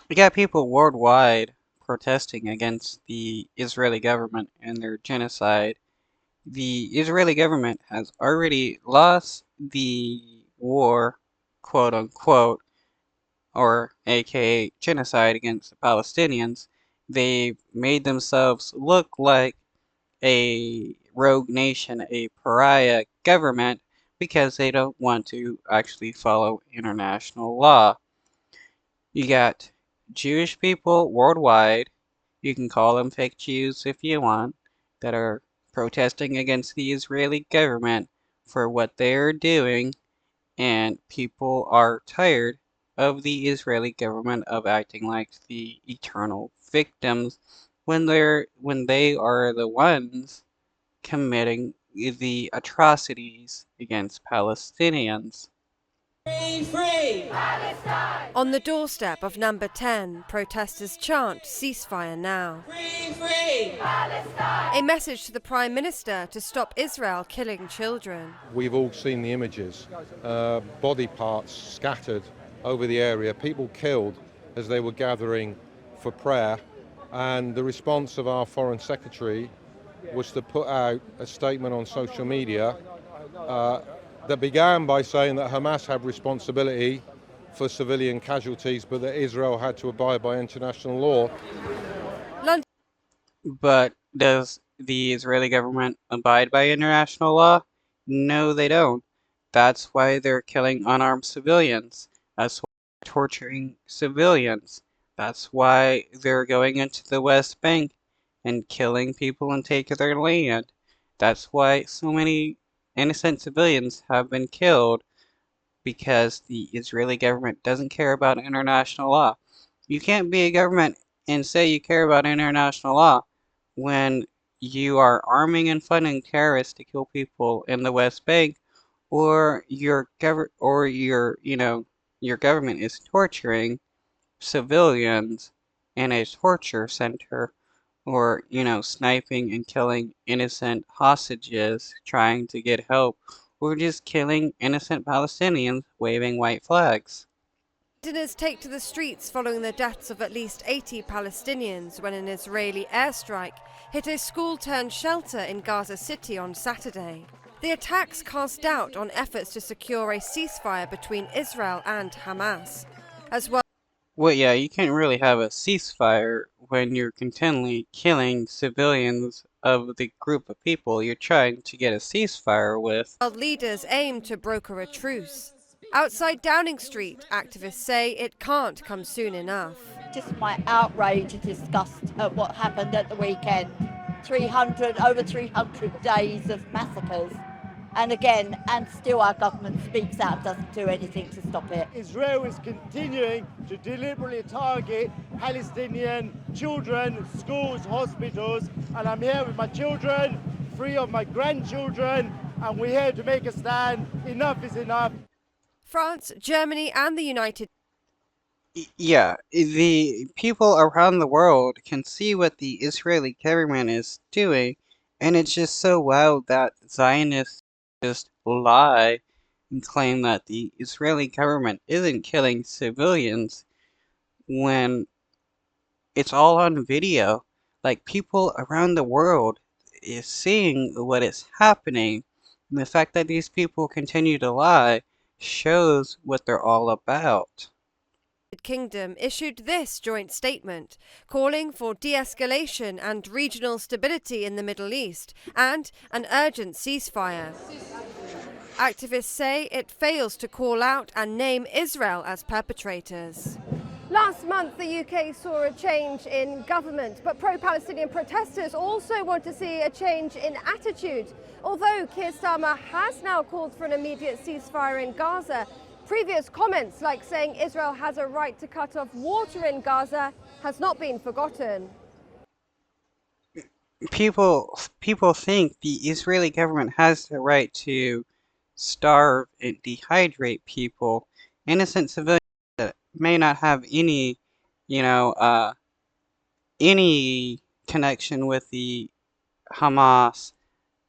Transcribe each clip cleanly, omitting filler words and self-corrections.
We got people worldwide protesting against the Israeli government and their genocide. The Israeli government has already lost the war, quote unquote, or aka genocide against the Palestinians. They made themselves look like a rogue nation, a pariah government, because they don't want to actually follow international law. You got Jewish people worldwide, you can call them fake Jews if you want, that are protesting against the Israeli government for what they're doing, and people are tired of the Israeli government of acting like the eternal victims when they are the ones committing the atrocities against Palestinians. Free, free! On the doorstep of number 10, protesters chant ceasefire now. Free, free! A message to the Prime Minister to stop Israel killing children. We've all seen the images, body parts scattered over the area, people killed as they were gathering for prayer, and the response of our Foreign Secretary was to put out a statement on social media that began by saying that Hamas had responsibility for civilian casualties, but that Israel had to abide by international law. London But does the Israeli government abide by international law? No, they don't. That's why they're killing unarmed civilians. That's why they're torturing civilians. That's why they're going into the West Bank and killing people and taking their land. That's why so many innocent civilians have been killed, because the Israeli government doesn't care about international law. You can't be a government and say you care about international law when you are arming and funding terrorists to kill people in the West Bank, or your government is torturing civilians in a torture center, or sniping and killing innocent hostages trying to get help, or just killing innocent Palestinians waving white flags. Londoners take to the streets following the deaths of at least 80 Palestinians when an Israeli airstrike hit a school-turned-shelter in Gaza City on Saturday. The attacks cast doubt on efforts to secure a ceasefire between Israel and Hamas, as well. Well, yeah, you can't really have a ceasefire when you're continually killing civilians of the group of people you're trying to get a ceasefire with. World leaders aim to broker a truce. Outside Downing Street, activists say it can't come soon enough. Just my outrage and disgust at what happened at the weekend. Over 300 days of massacres. And still our government speaks out and doesn't do anything to stop it. Israel is continuing to deliberately target Palestinian children, schools, hospitals, and I'm here with my children, 3 of my grandchildren, and we're here to make a stand. Enough is enough. France, Germany and the United Yeah, the people around the world can see what the Israeli government is doing, and it's just so wild that Zionists just lie and claim that the Israeli government isn't killing civilians when it's all on video. Like, people around the world is seeing what is happening, and the fact that these people continue to lie shows what they're all about. Kingdom issued this joint statement, calling for de-escalation and regional stability in the Middle East and an urgent ceasefire. Activists say it fails to call out and name Israel as perpetrators. Last month, the UK saw a change in government, but pro-Palestinian protesters also want to see a change in attitude. Although Keir Starmer has now called for an immediate ceasefire in Gaza, previous comments like saying Israel has a right to cut off water in Gaza has not been forgotten. People think the Israeli government has the right to starve and dehydrate people, innocent civilians that may not have you know, uh, any connection with the Hamas.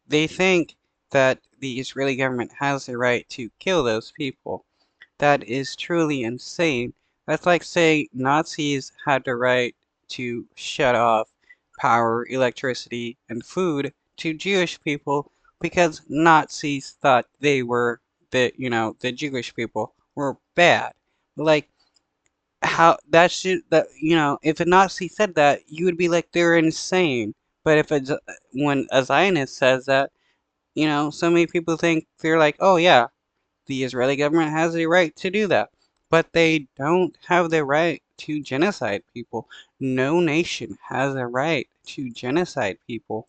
They think that the Israeli government has the right to kill those people. That is truly insane. That's like saying Nazis had the right to shut off power, electricity, and food to Jewish people because Nazis thought they were the Jewish people were bad. Like how that should that if a Nazi said that, you would be like they're insane. But if when a Zionist says that, so many people think they're like, oh yeah, the Israeli government has the right to do that. But they don't have the right to genocide people. No nation has a right to genocide people.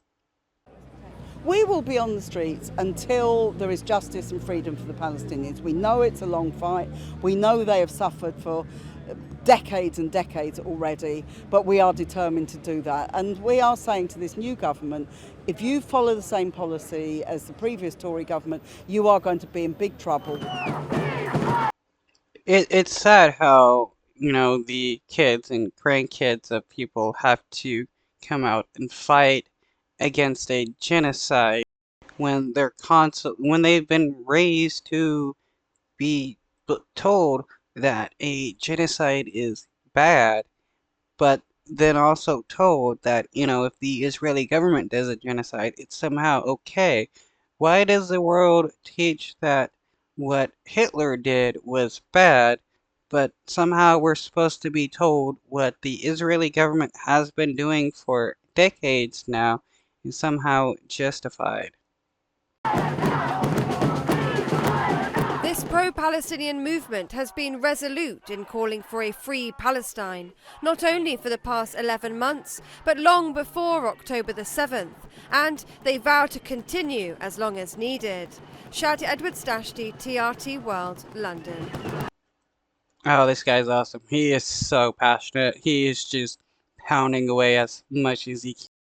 We will be on the streets until there is justice and freedom for the Palestinians. We know it's a long fight. We know they have suffered for decades and decades already, but we are determined to do that. And we are saying to this new government, if you follow the same policy as the previous Tory government, you are going to be in big trouble. It's sad how, the kids and grandkids of people have to come out and fight against a genocide when when they've been raised to be told that a genocide is bad, but then also told that, if the Israeli government does a genocide, it's somehow okay. Why does the world teach that what Hitler did was bad, but somehow we're supposed to be told what the Israeli government has been doing for decades now is somehow justified? This pro-Palestinian movement has been resolute in calling for a free Palestine, not only for the past 11 months, but long before October the 7th, and they vow to continue as long as needed. Shadi Edwards-Dashti, TRT World, London. Oh, this guy's awesome. He is so passionate. He is just pounding away as much as he can.